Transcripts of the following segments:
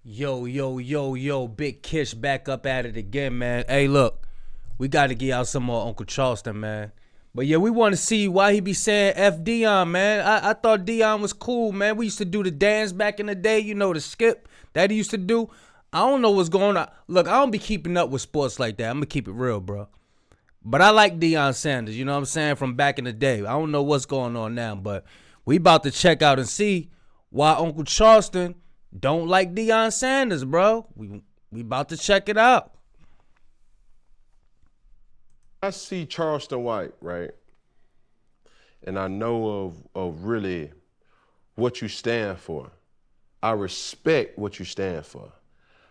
Yo, Big Kish back up at it again, man. Hey, look, we got to get out some more Uncle Charleston, man. But yeah, we want to see why he be saying F Deion, man. I thought Deion was cool, man. We used to do the dance back in the day, you know, the skip that he used to do. I don't know what's going on. Look, I don't be keeping up with sports like that. I'm going to keep it real, bro. But I like Deion Sanders, you know what I'm saying, from back in the day. I don't know what's going on now, but we about to check out and see why Uncle Charleston don't like Deion Sanders, bro. We about to check it out. I see Charleston White, right? And I know of really what you stand for. I respect what you stand for.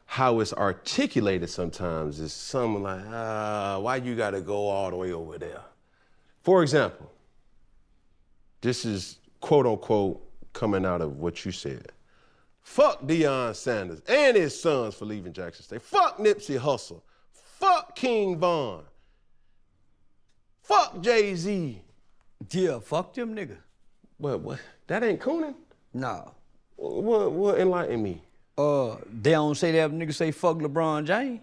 How it's articulated sometimes is something like, why you gotta go all the way over there? For example, this is quote unquote coming out of what you said. Fuck Deion Sanders and his sons for leaving Jackson State. Fuck Nipsey Hussle. Fuck King Von. Fuck Jay-Z. Yeah, fuck them niggas. What? That ain't cooning? Nah. What enlighten me? They don't say that niggas say fuck LeBron James.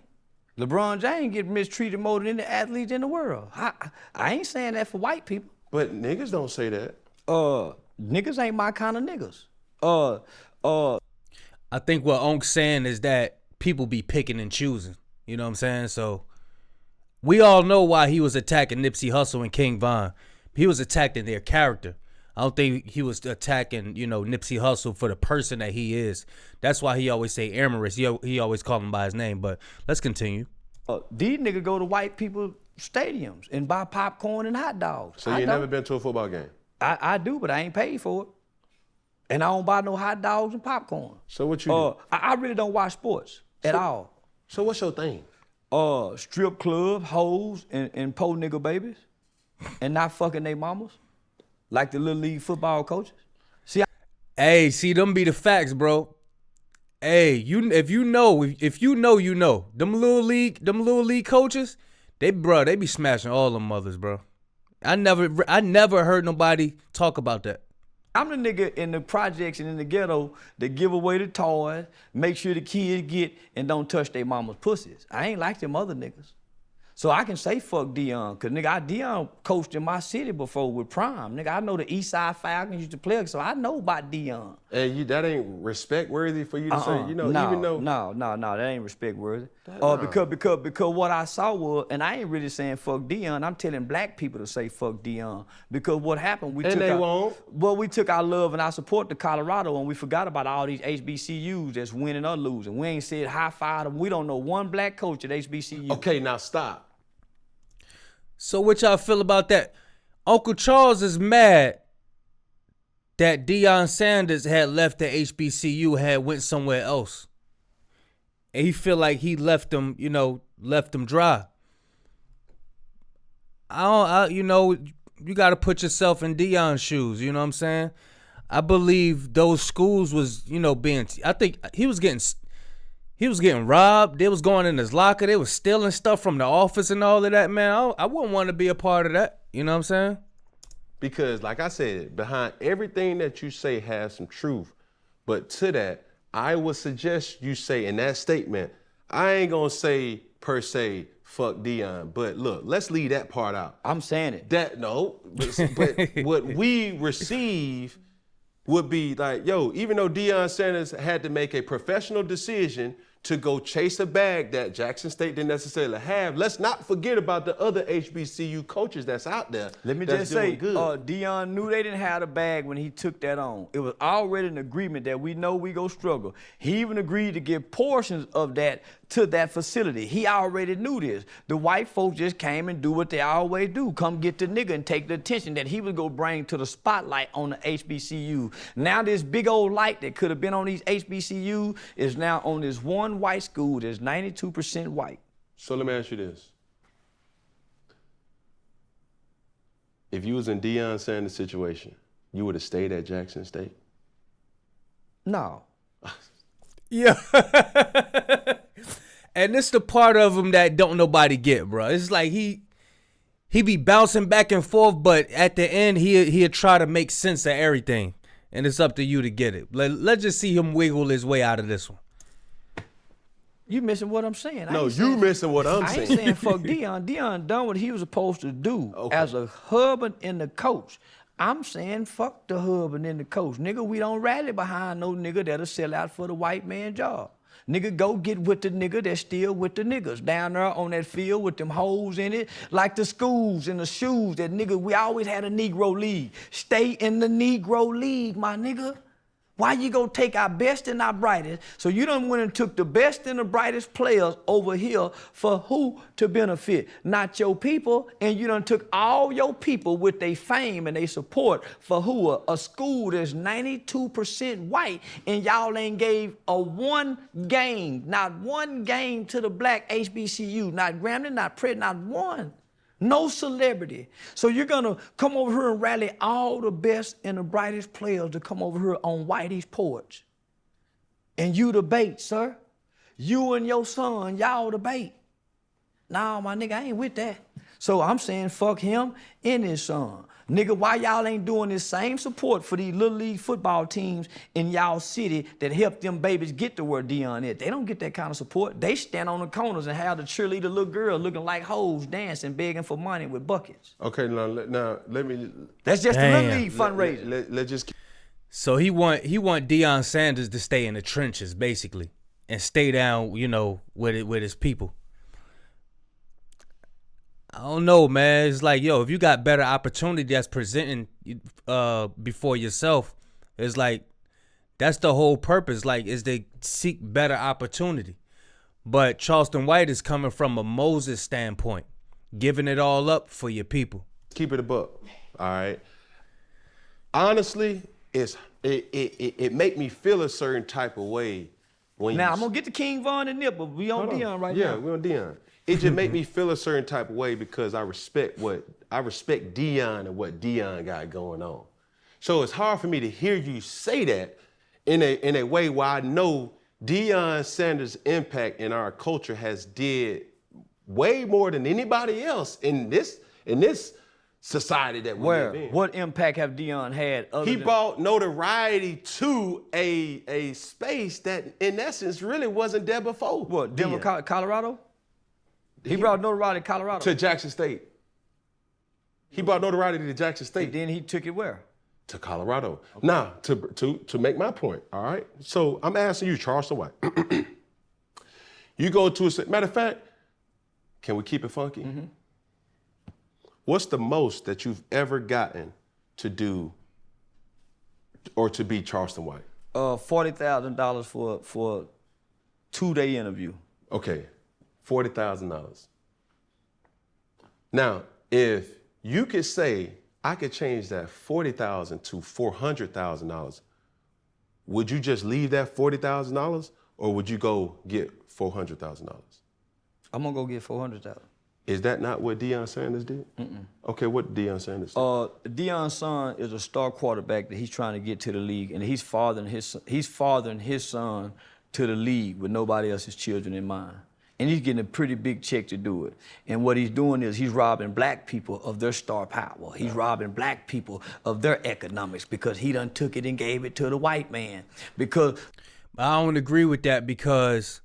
LeBron James get mistreated more than any athlete in the world. I ain't saying that for white people. But niggas don't say that. Niggas ain't my kind of niggas. I think what Unc's saying is that people be picking and choosing. You know what I'm saying? So we all know why he was attacking Nipsey Hussle and King Von. He was attacking their character. I don't think he was attacking, Nipsey Hussle for the person that he is. That's why he always say amorous. He always call him by his name. But let's continue. These niggas go to white people stadiums and buy popcorn and hot dogs. So you never been to a football game? I do, but I ain't paid for it. And I don't buy no hot dogs and popcorn. So what you do? I really don't watch sports at all. So what's your thing? Strip club, hoes, and po nigga babies. And not fucking they mamas. Like the little league football coaches. See, them be the facts, bro. Hey, if you know, you know. Them little league coaches, they be smashing all them mothers, bro. I never heard nobody talk about that. I'm the nigga in the projects and in the ghetto that give away the toys, make sure the kids get and don't touch their mama's pussies. I ain't like them other niggas. So I can say fuck Deion, cause nigga, Deion coached in my city before with Prime. Nigga, I know the East Side Falcons used to play, so I know about Deion. And that ain't respect worthy for you to say, even though. No, that ain't respect worthy. Because what I saw was, and I ain't really saying fuck Deion, I'm telling black people to say fuck Deion. Because what happened, we took our love and our support to Colorado and we forgot about all these HBCUs that's winning or losing. We ain't said high five them. We don't know one black coach at HBCU. Okay, now stop. So what y'all feel about that? Uncle Charles is mad that Deion Sanders had left the HBCU, had went somewhere else. And he feel like he left them dry. You got to put yourself in Deion's shoes, you know what I'm saying? I believe those schools was, I think he was getting robbed. They was going in his locker. They was stealing stuff from the office and all of that, man. I wouldn't want to be a part of that. You know what I'm saying? Because, like I said, behind everything that you say has some truth. But to that, I would suggest you say in that statement, I ain't going to say per se, fuck Deion. But look, let's leave that part out. I'm saying it. But what we receive would be like, even though Deion Sanders had to make a professional decision to go chase a bag that Jackson State didn't necessarily have, let's not forget about the other HBCU coaches that's out there. Let me just say, Deion knew they didn't have the bag when he took that on. It was already an agreement that we know we go struggle. He even agreed to give portions of that to that facility. He already knew this. The white folks just came and do what they always do. Come get the nigga and take the attention that he was gonna bring to the spotlight on the HBCU. Now this big old light that could have been on these HBCU is now on this one white school that's 92% white. So let me ask you this. If you was in Deion Sanders' situation, you would have stayed at Jackson State? No. Yeah. And this the part of him that don't nobody get, bro. It's like he be bouncing back and forth, but at the end, he'll try to make sense of everything. And it's up to you to get it. Let's just see him wiggle his way out of this one. You missing what I'm saying? No, you missing what I'm I saying. ain't saying fuck Deion. Deion done what he was supposed to do as a husband and the coach. I'm saying fuck the husband and the coach. Nigga, we don't rally behind no nigga that'll sell out for the white man job. Nigga, go get with the nigga that's still with the niggas down there on that field with them holes in it, like the schools and the shoes. That nigga, we always had a Negro league. Stay in the Negro league, my nigga. Why you gonna take our best and our brightest? So you done went and took the best and the brightest players over here for who to benefit? Not your people, and you done took all your people with their fame and their support for who? A school that's 92% white, and y'all ain't gave not one game to the black HBCU, not Grambling, not Pratt, not one. No celebrity. So you're gonna come over here and rally all the best and the brightest players to come over here on Whitey's porch. And you the bait, sir. You and your son, y'all the bait. Nah, my nigga, I ain't with that. So I'm saying fuck him and his son. Nigga, why y'all ain't doing this same support for these little league football teams in y'all city that help them babies get to where Deion is? They don't get that kind of support. They stand on the corners and have the cheerleader little girl looking like hoes dancing, begging for money with buckets. Okay, now let me. That's just the little league fundraiser. Let's just. So he want Deion Sanders to stay in the trenches, basically, and stay down, with his people. I don't know, man. It's like, yo, if you got better opportunity that's presenting before yourself, it's like that's the whole purpose. Like, is they seek better opportunity. But Charleston White is coming from a Moses standpoint, giving it all up for your people. Keep it a buck, all right. Honestly, it make me feel a certain type of way when. Now I'm gonna get to King Von and Nip, but we on Deion right now. Yeah, we on Deion. It just make me feel a certain type of way because I respect Deion and what Deion got going on. So it's hard for me to hear you say that in a way where I know Deion Sanders' impact in our culture has did way more than anybody else in this society that we live in. What impact have Deion had? He brought notoriety to a space that in essence really wasn't there before. What, Denver, Colorado? He brought notoriety to Colorado. To Jackson State. He brought notoriety to Jackson State. And then he took it where? To Colorado. Okay. Now, to make my point, all right? So I'm asking you, Charleston White. You go to a, matter of fact, can we keep it funky? Mm-hmm. What's the most that you've ever gotten to do or to be Charleston White? $40,000 for a 2-day interview. Okay. $40,000. Now, if you could say, I could change that $40,000 to $400,000, would you just leave that $40,000 or would you go get $400,000? I'm gonna go get $400,000. Is that not what Deion Sanders did? Mm-mm. Okay, what did Deion Sanders do? Deion's son is a star quarterback that he's trying to get to the league, and he's fathering his son to the league with nobody else's children in mind. And he's getting a pretty big check to do it. And what he's doing is he's robbing black people of their star power. He's robbing black people of their economics because he done took it and gave it to the white man. Because I don't agree with that because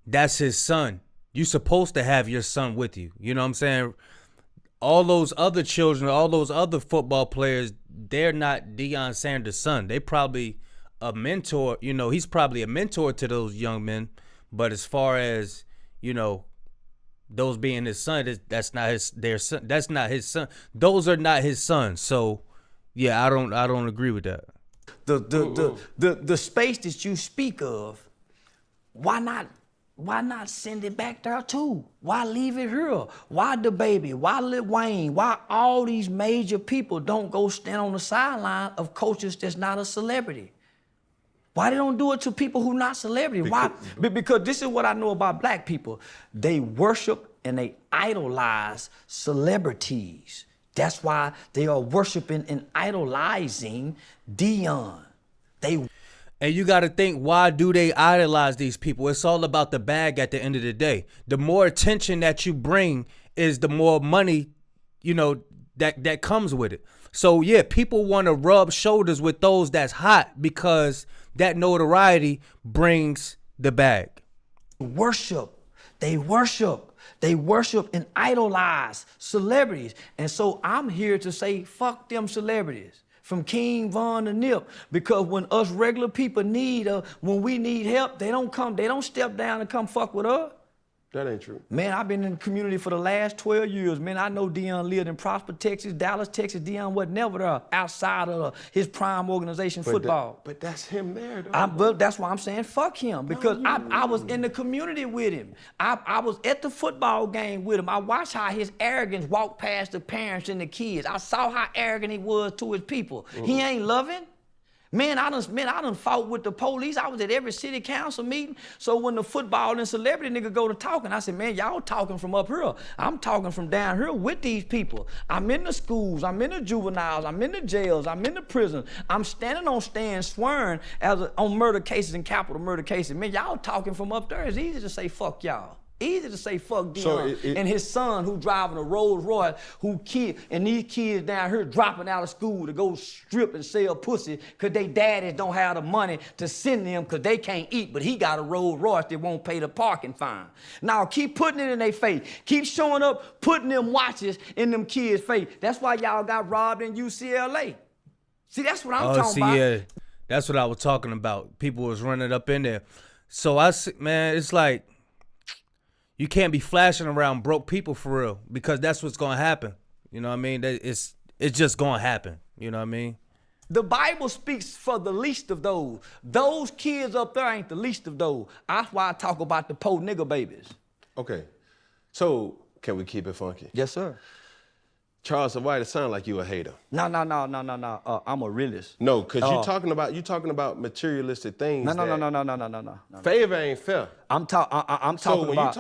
that's his son. You're supposed to have your son with you. You know what I'm saying? All those other children, all those other football players, they're not Deion Sanders' son. They probably a mentor. He's probably a mentor to those young men. But as far as those being his son, that's not their son. That's not his son. Those are not his sons. So, yeah, I don't agree with that. The space that you speak of, why not send it back there too? Why leave it here? Why the baby? Why Lil Wayne? Why all these major people don't go stand on the sideline of coaches that's not a celebrity? Why they don't do it to people who not celebrity? Why? Because this is what I know about black people. They worship and they idolize celebrities. That's why they are worshiping and idolizing Deion. And you got to think, why do they idolize these people? It's all about the bag at the end of the day. The more attention that you bring is the more money, that comes with it. So, yeah, people want to rub shoulders with those that's hot because that notoriety brings the bag. worship. They worship and idolize celebrities. And so I'm here to say, fuck them celebrities. From King Von to Nip, because when us regular people when we need help, they don't step down and come fuck with us. That ain't true. Man, I've been in the community for the last 12 years. Man, I know Deion lived in Prosper, Texas, Dallas, Texas. Deion wasn't never there outside of his prime organization, football. But that's him there, though. Well, that's why I'm saying fuck him, because I was in the community with him. I was at the football game with him. I watched how his arrogance walked past the parents and the kids. I saw how arrogant he was to his people. He ain't loving. Man, I done fought with the police. I was at every city council meeting. So when the football and celebrity nigga go to talking, I said, man, y'all talking from up here. I'm talking from down here with these people. I'm in the schools, I'm in the juveniles, I'm in the jails, I'm in the prison. I'm standing on stands swearing on murder cases and capital murder cases. Man, y'all talking from up there. It's easy to say fuck y'all. Easy to say fuck Deion and his son who driving a Rolls Royce, and these kids down here dropping out of school to go strip and sell pussy because they daddies don't have the money to send them because they can't eat, but he got a Rolls Royce that won't pay the parking fine. Now keep putting it in their face. Keep showing up, putting them watches in them kids' face. That's why y'all got robbed in UCLA. See, that's what I'm talking about. Yeah, that's what I was talking about. People was running up in there. So man, it's like, you can't be flashing around broke people for real, because that's what's gonna happen. You know what I mean? It's just gonna happen. You know what I mean? The Bible speaks for the least of those. Those kids up there ain't the least of those. That's why I talk about the poor nigga babies. Okay, so can we keep it funky? Yes, sir. Charleston White, it sound like you a hater. No. I'm a realist. No, because you talking about materialistic things. No. Favor ain't fair. I'm talking about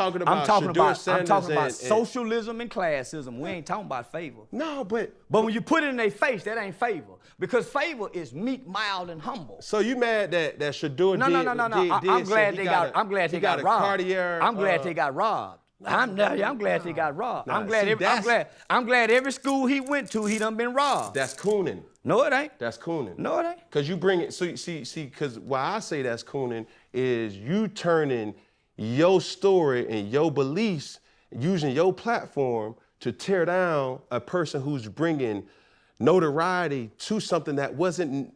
socialism and classism. We ain't talking about favor. No, but when you put it in their face, that ain't favor. Because favor is meek, mild, and humble. So you mad that Shador No. I'm glad they got robbed. I'm glad they got robbed. I'm glad they got robbed. I'm glad every school he went to, he done been robbed. That's cooning. No, it ain't. That's cooning. No, it ain't. Because you bring it, so see, because why I say that's cooning is you turning your story and your beliefs, using your platform to tear down a person who's bringing notoriety to something that wasn't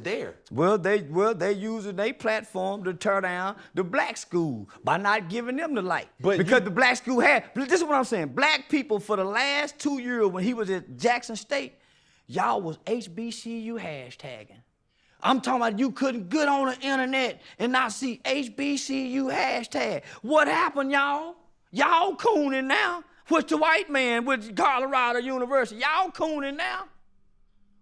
there. Well, they using their platform to tear down the black school by not giving them the light. Because the black school this is what I'm saying. Black people for the last 2 years when he was at Jackson State, y'all was HBCU hashtagging. I'm talking about you couldn't get on the internet and not see HBCU hashtag. What happened, y'all? Y'all cooning now. What's the white man with Colorado University? Y'all cooning now.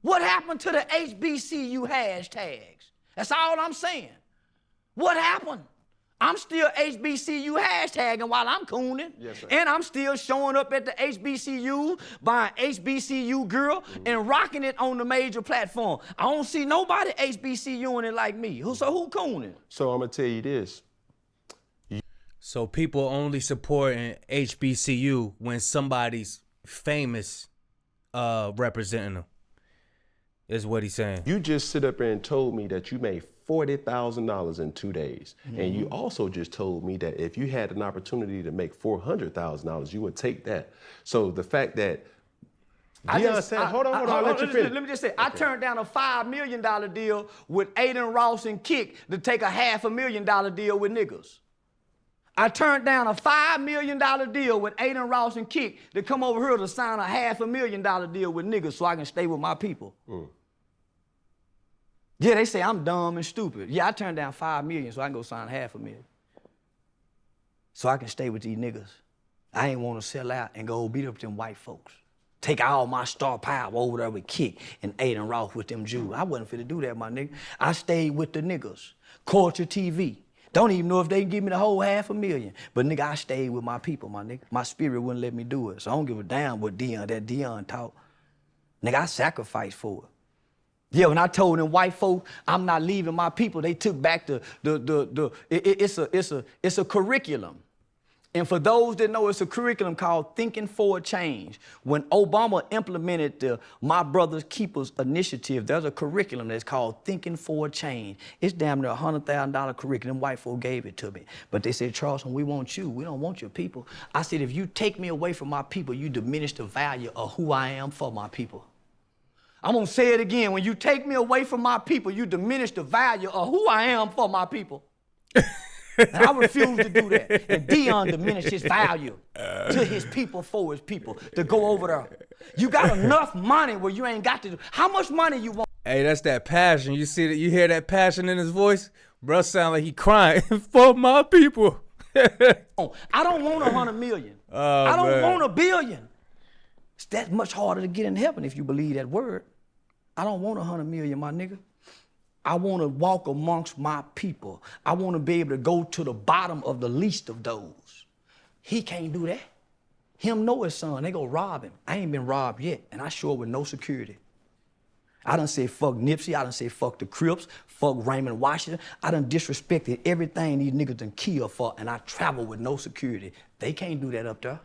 What happened to the HBCU hashtags? That's all I'm saying. What happened? I'm still HBCU hashtagging while I'm cooning. Yes, sir. And I'm still showing up at the HBCU, buying HBCU girl and rocking it on the major platform. I don't see nobody HBCUing it like me. So who cooning? So I'm going to tell you this. So people only supporting HBCU when somebody's famous representing them, is what he's saying. You just sit up there and told me that you made $40,000 in 2 days. Mm-hmm. And you also just told me that if you had an opportunity to make $400,000, you would take that. So the fact that Deion said, hold on, let you finish. Let me just say, okay. I turned down a $5 million deal with Aiden Ross and Kick to take a $500,000 deal with niggas. I turned down a $5 million deal with Aiden Ross and Kick to come over here to sign a $500,000 deal with niggas so I can stay with my people. Mm. Yeah, they say I'm dumb and stupid. Yeah, I turned down $5 million so I can go sign $500,000. So I can stay with these niggas. I ain't want to sell out and go beat up them white folks. Take all my star power over there with Kick and Aiden Ross with them Jews. I wasn't finna do that, my nigga. I stayed with the niggas. Culture TV. Don't even know if they can give me the whole $500,000. But nigga, I stayed with my people, my nigga. My spirit wouldn't let me do it. So I don't give a damn what Deion taught. Nigga, I sacrificed for it. Yeah, when I told them white folk I'm not leaving my people, they took back it's a curriculum. And for those that know, it's a curriculum called Thinking for a Change. When Obama implemented the My Brother's Keepers initiative, there's a curriculum that's called Thinking for a Change. It's damn near $100,000 curriculum. White folk gave it to me. But they said, Charleston, we want you. We don't want your people. I said, if you take me away from my people, you diminish the value of who I am for my people. I'm going to say it again. When you take me away from my people, you diminish the value of who I am for my people. And I refuse to do that. And Deion diminished his value to his people for his people to go over there. You got enough money where you ain't got to do. How much money you want? Hey, that's that passion. You see that? You hear that passion in his voice? Bro, sound like he crying for my people. I don't want 100 million. I don't want $1 billion. It's that much harder to get in heaven if you believe that word. I don't want 100 million, my nigga. I want to walk amongst my people. I want to be able to go to the bottom of the least of those. He can't do that. Him know his son, they go rob him. I ain't been robbed yet, and I show up with no security. I done say fuck Nipsey, I done say fuck the Crips, fuck Raymond Washington. I done disrespected everything these niggas done kill for, and I travel with no security. They can't do that up there.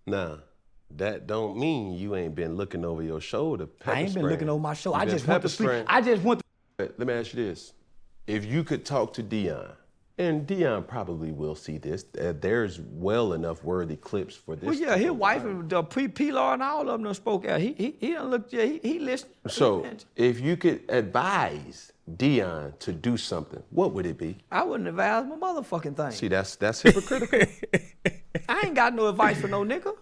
Nah, that don't mean you ain't been looking over your shoulder. I ain't been looking over my shoulder. I just went to sleep. I just went to... Let me ask you this. If you could talk to Deion, and Deion probably will see this, there's well enough worthy clips for this. Well, yeah, his wife, P-Law and all of them done spoke out. He done looked, yeah, he listened. So, if you could advise Deion to do something, what would it be? I wouldn't advise my motherfucking thing. See, that's hypocritical. I ain't got no advice for no nigga.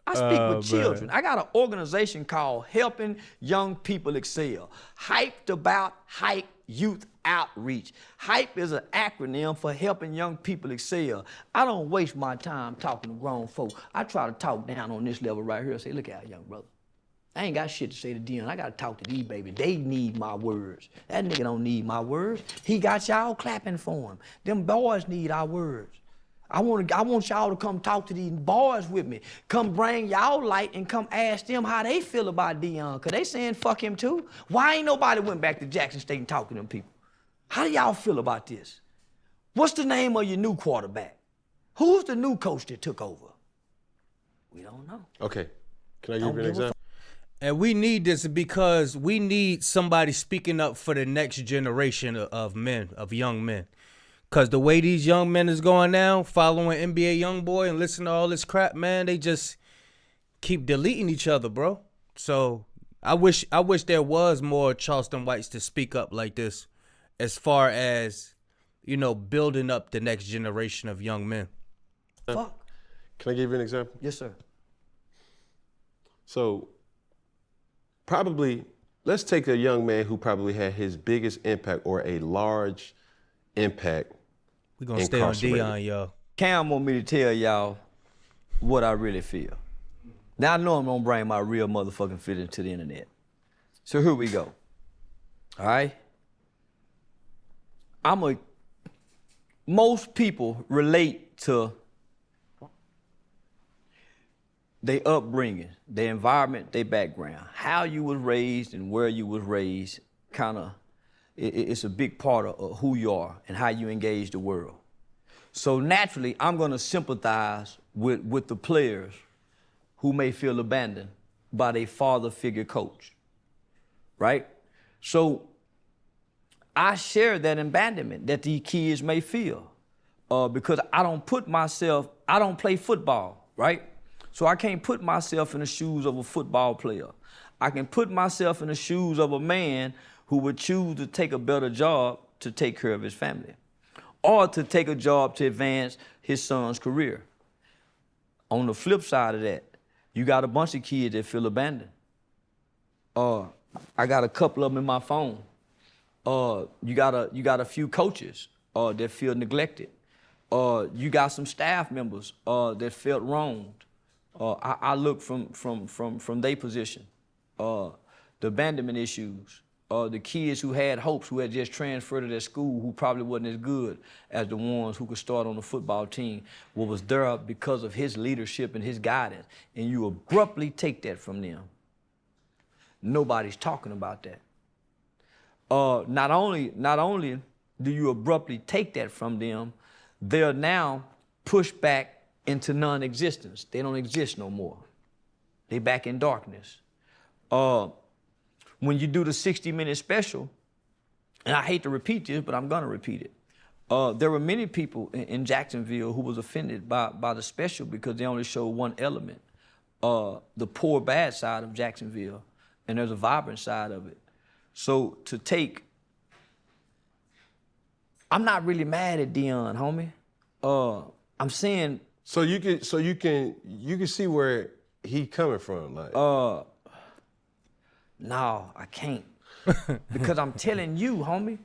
I speak with children. I got an organization called Helping Young People Excel. Hyped about Hype Youth Outreach. HYPE is an acronym for Helping Young People Excel. I don't waste my time talking to grown folk. I try to talk down on this level right here and say, look out, young brother. I ain't got shit to say to Deion. I got to talk to these babies. They need my words. That nigga don't need my words. He got y'all clapping for him. Them boys need our words. I want y'all to come talk to these boys with me. Come bring y'all light and come ask them how they feel about Deion, because they saying fuck him too. Why ain't nobody went back to Jackson State and talked to them people? How do y'all feel about this? What's the name of your new quarterback? Who's the new coach that took over? We don't know. Okay, can I give you an example? And we need this because we need somebody speaking up for the next generation of men, of young men. Because the way these young men is going now, following NBA Youngboy and listening to all this crap, man, they just keep deleting each other, bro. So I wish there was more Charleston whites to speak up like this as far as, you know, building up the next generation of young men. Fuck. Can I give you an example? Yes, sir. So probably, let's take a young man who probably had his biggest impact or a large impact. We're going to stay on Deion, y'all. Cam want me to tell y'all what I really feel. Now I know I'm going to bring my real motherfucking feelings to the internet. So here we go. All right? Most people relate to their upbringing, their environment, their background, how you was raised and where you was raised, it's a big part of who you are and how you engage the world. So naturally, I'm gonna sympathize with the players who may feel abandoned by their father figure coach, right? So I share that abandonment that these kids may feel because I don't play football, right? So I can't put myself in the shoes of a football player. I can put myself in the shoes of a man who would choose to take a better job to take care of his family or to take a job to advance his son's career. On the flip side of that, you got a bunch of kids that feel abandoned. I got a couple of them in my phone. You got a few coaches that feel neglected. You got some staff members that felt wronged. I look from their position. The abandonment issues. The kids who had hopes, who had just transferred to their school, who probably wasn't as good as the ones who could start on the football team, was there because of his leadership and his guidance, and you abruptly take that from them. Nobody's talking about that. Not only do you abruptly take that from them, they're now pushed back into non-existence. They don't exist no more. They back in darkness. When you do the 60-minute special, and I hate to repeat this, but I'm gonna repeat it. There were many people in Jacksonville who was offended by the special because they only showed one element, the poor, bad side of Jacksonville, and there's a vibrant side of it. So to take, I'm not really mad at Deion, homie. I'm saying. So you can see where he coming from, like. No, I can't. Because I'm telling you, homie,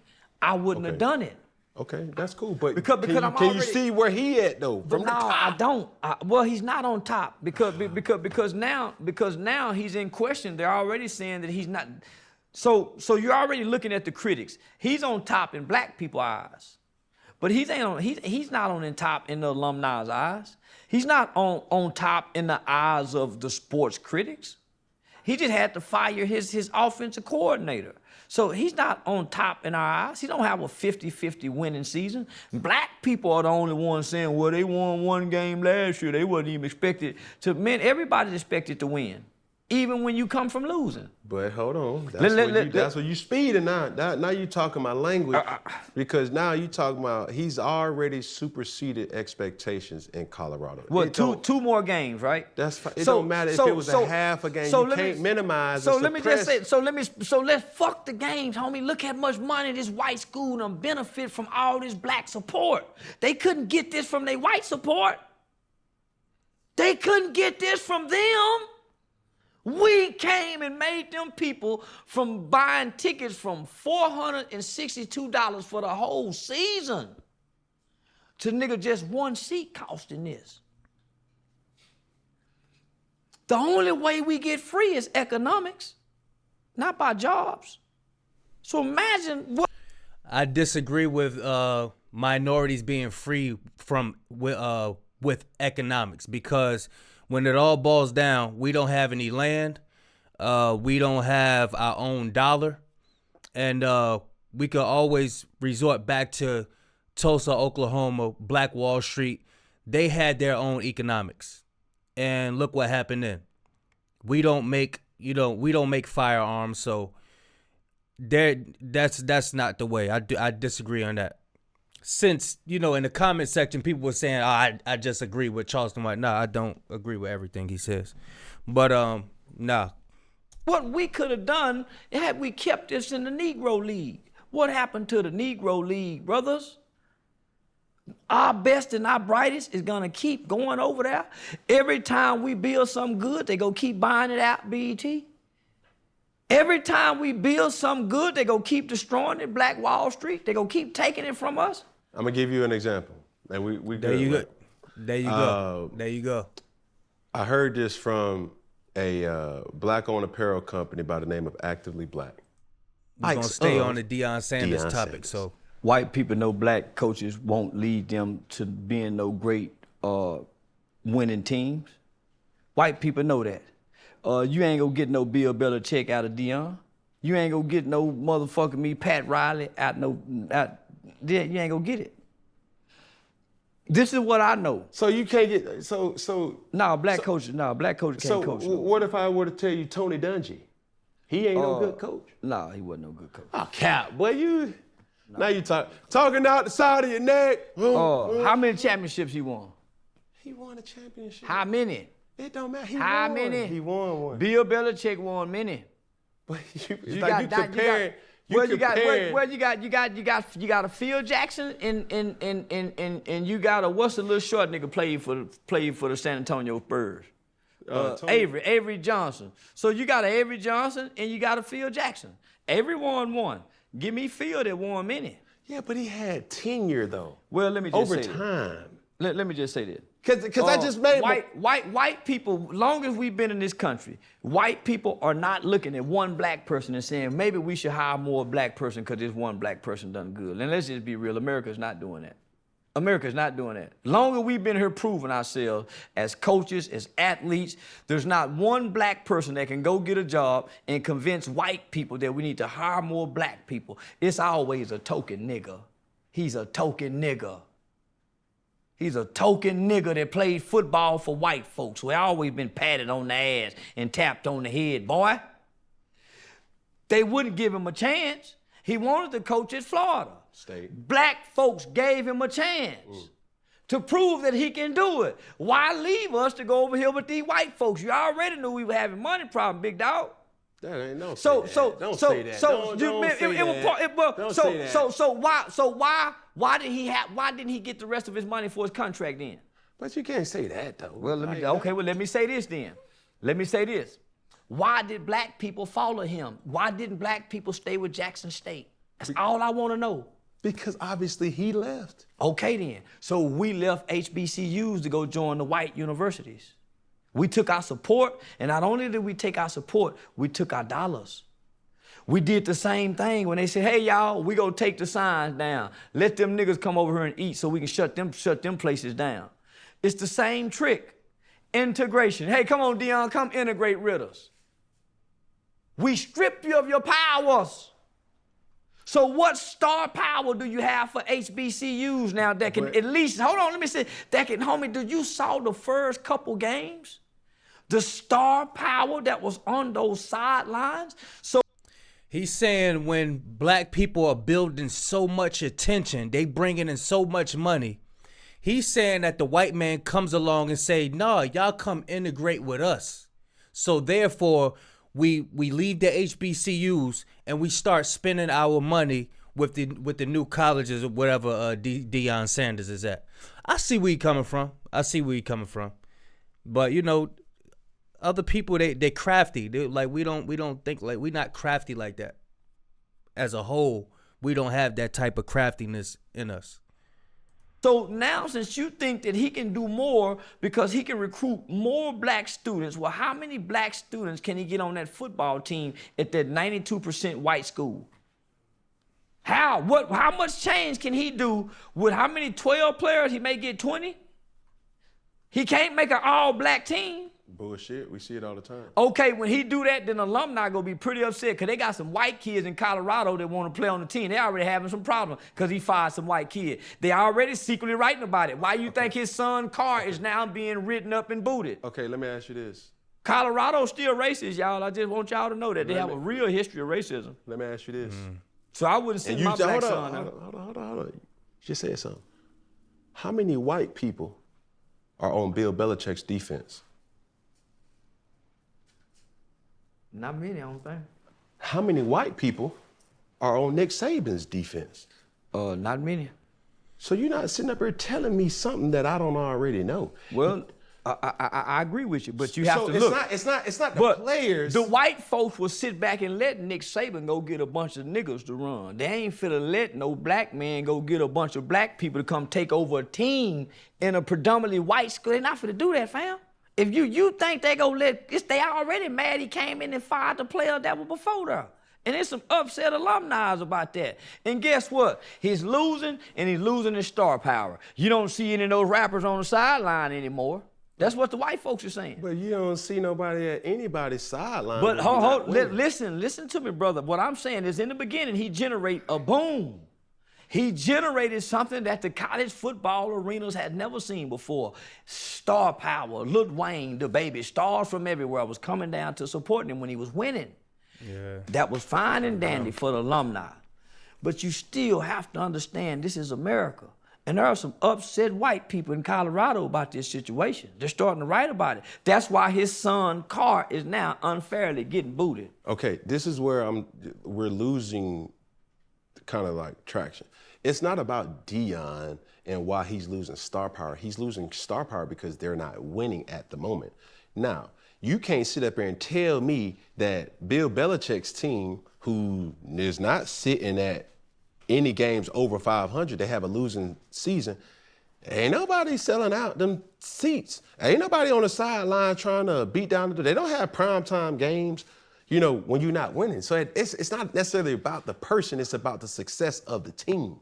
I wouldn't have done it. Okay, that's cool. But because can you see where he at though? From the top? I don't. Well, he's not on top because now he's in question. They're already saying that he's not. So you're already looking at the critics. He's on top in black people's eyes, but he's not on top in the alumni's eyes. He's not on top in the eyes of the sports critics. He just had to fire his offensive coordinator. So he's not on top in our eyes. He don't have a 50-50 winning season. Black people are the only ones saying, well, they won one game last year. They wasn't even expected to. Man, everybody's expected to win, even when you come from losing. But hold on, that's what you speeding now. Now you talking my language because now you talking about he's already superseded expectations in Colorado. Well, two more games, right? That's fine. It don't matter if it was a half a game. You can't minimize. So let me just say. So let's fuck the games, homie. Look how much money this white school done benefit from all this black support. They couldn't get this from their white support. They couldn't get this from them. We came and made them people from buying tickets from $462 for the whole season to nigga just one seat costing this. The only way we get free is economics, not by jobs. So imagine what. I disagree with minorities being free from with economics because when it all boils down, we don't have any land, we don't have our own dollar, and we could always resort back to Tulsa, Oklahoma, Black Wall Street. They had their own economics, and look what happened then. We don't make firearms, so that's not the way. I disagree on that. Since, in the comment section, people were saying, I just agree with Charleston White. Nah, I don't agree with everything he says. But, nah. What we could have done had we kept this in the Negro League. What happened to the Negro League, brothers? Our best and our brightest is going to keep going over there. Every time we build something good, they go keep buying it out, BET. Every time we build something good, they go keep destroying it, Black Wall Street. They go keep taking it from us. I'm gonna give you an example, and we good. There you go. There you go. There you go. I heard this from a black-owned apparel company by the name of Actively Black. We're gonna stay on the Deion Sanders topic. So white people know black coaches won't lead them to being no great winning teams. White people know that. You ain't gonna get no Bill Belichick out of Deion. You ain't gonna get no motherfucking me Pat Riley you ain't gonna get it. This is what I know. So you can't get so. Black coaches can't coach. So what if I were to tell you Tony Dungy? He ain't no good coach. No, he wasn't no good coach. Oh, cap, boy, you. No. Now you talking out the side of your neck. How many championships he won? He won a championship. How many? It don't matter. How many? He won one. Bill Belichick won many. But you got you got a Phil Jackson and you got a what's the little short nigga played for the San Antonio Spurs? Avery Johnson. So you got an Avery Johnson and you got a Phil Jackson. Avery won one. Give me Phil that won many. Yeah, but he had tenure though. Well, let me just over say time. Let me just say this. Because I just made white people, long as we've been in this country, white people are not looking at one black person and saying, maybe we should hire more black person because this one black person done good. And let's just be real, America's not doing that. America's not doing that. Long as we've been here proving ourselves as coaches, as athletes, there's not one black person that can go get a job and convince white people that we need to hire more black people. It's always a token nigga. He's a token nigga. He's a token nigga that played football for white folks. We always been patted on the ass and tapped on the head, boy. They wouldn't give him a chance. He wanted to coach at Florida. State. Black folks gave him a chance to prove that he can do it. Why leave us to go over here with these white folks? You already knew we were having money problem, big dog. That ain't no. So don't say that. Don't say that. Why didn't he get the rest of his money for his contract then? But you can't say that though. Well, let me say this then. Let me say this. Why did black people follow him? Why didn't black people stay with Jackson State? That's all I want to know. Because obviously he left. Okay then. So we left HBCUs to go join the white universities. We took our support, and not only did we take our support, we took our dollars. We did the same thing when they said, hey y'all, we gonna take the signs down. Let them niggas come over here and eat so we can shut them places down. It's the same trick. Integration. Hey, come on, Deion, come integrate with us. We strip you of your powers. So what star power do you have for HBCUs now that can at least, hold on, let me say, that can, homie, did you saw the first couple games? The star power that was on those sidelines? So he's saying when black people are building so much attention, they bringing in so much money, he's saying that the white man comes along and say, nah, y'all come integrate with us. So therefore, we leave the HBCUs and we start spending our money with the new colleges or whatever Deion Sanders is at. I see where you're coming from. But you know, other people they crafty. They like we don't think like we're not crafty like that. As a whole, we don't have that type of craftiness in us. So now, since you think that he can do more because he can recruit more black students, well, how many black students can he get on that football team at that 92% white school? How much change can he do with how many 12 players? He may get 20. He can't make an all-black team. Bullshit. We see it all the time. Okay, when he do that, then alumni gonna be pretty upset because they got some white kids in Colorado that want to play on the team. They already having some problems because he fired some white kid. They already secretly writing about it. Why you think his son car is now being written up and booted? Okay, let me ask you this. Colorado's still racist, y'all. I just want y'all to know that they have a real history of racism. Let me ask you this. So I wouldn't send my black son out. Hold on. You just said something. How many white people are on Bill Belichick's defense? Not many, I don't think. How many white people are on Nick Saban's defense? Not many. So you're not sitting up here telling me something that I don't already know. Well, I agree with you, but you have to look. It's not the players. The white folks will sit back and let Nick Saban go get a bunch of niggas to run. They ain't finna let no black man go get a bunch of black people to come take over a team in a predominantly white school. They not finna do that, fam. If you think they gonna they already mad he came in and fired the player that was before there. And there's some upset alumni about that. And guess what? He's losing, and he's losing his star power. You don't see any of those rappers on the sideline anymore. That's what the white folks are saying. But you don't see nobody at anybody's sideline. But listen to me, brother. What I'm saying is in the beginning, he generated a boom. He generated something that the college football arenas had never seen before. Star power, Lil Wayne, the baby, stars from everywhere was coming down to support him when he was winning. Yeah. That was fine and dandy for the alumni. But you still have to understand this is America. And there are some upset white people in Colorado about this situation. They're starting to write about it. That's why his son, Carr, is now unfairly getting booted. Okay, this is where we're losing kind of like traction. It's not about Deion and why he's losing star power. He's losing star power because they're not winning at the moment. Now, you can't sit up here and tell me that Bill Belichick's team, who is not sitting at any games over 500, they have a losing season, ain't nobody selling out them seats. Ain't nobody on the sideline trying to beat down they don't have primetime games, you know, when you're not winning. So it's not necessarily about the person, it's about the success of the team,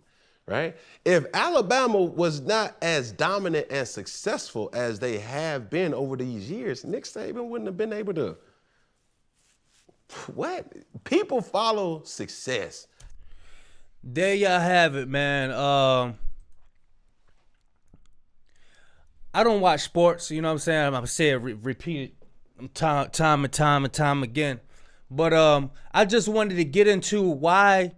right? If Alabama was not as dominant and successful as they have been over these years, Nick Saban wouldn't have been able to. What? People follow success. There y'all have it, man. I don't watch sports. You know what I'm saying? I'm gonna say it, repeat it time and time again. But I just wanted to get into why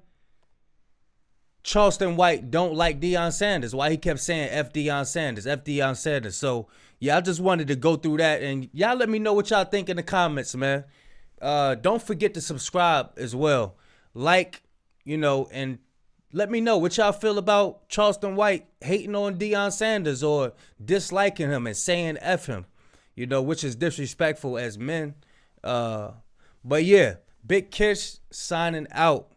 Charleston White don't like Deion Sanders. Why he kept saying F Deion Sanders, F Deion Sanders. So yeah, I just wanted to go through that, and y'all let me know what y'all think in the comments, man. Don't forget to subscribe as well, like, and let me know what y'all feel about Charleston White hating on Deion Sanders or disliking him and saying F him, which is disrespectful as men. But yeah, Big Kish signing out.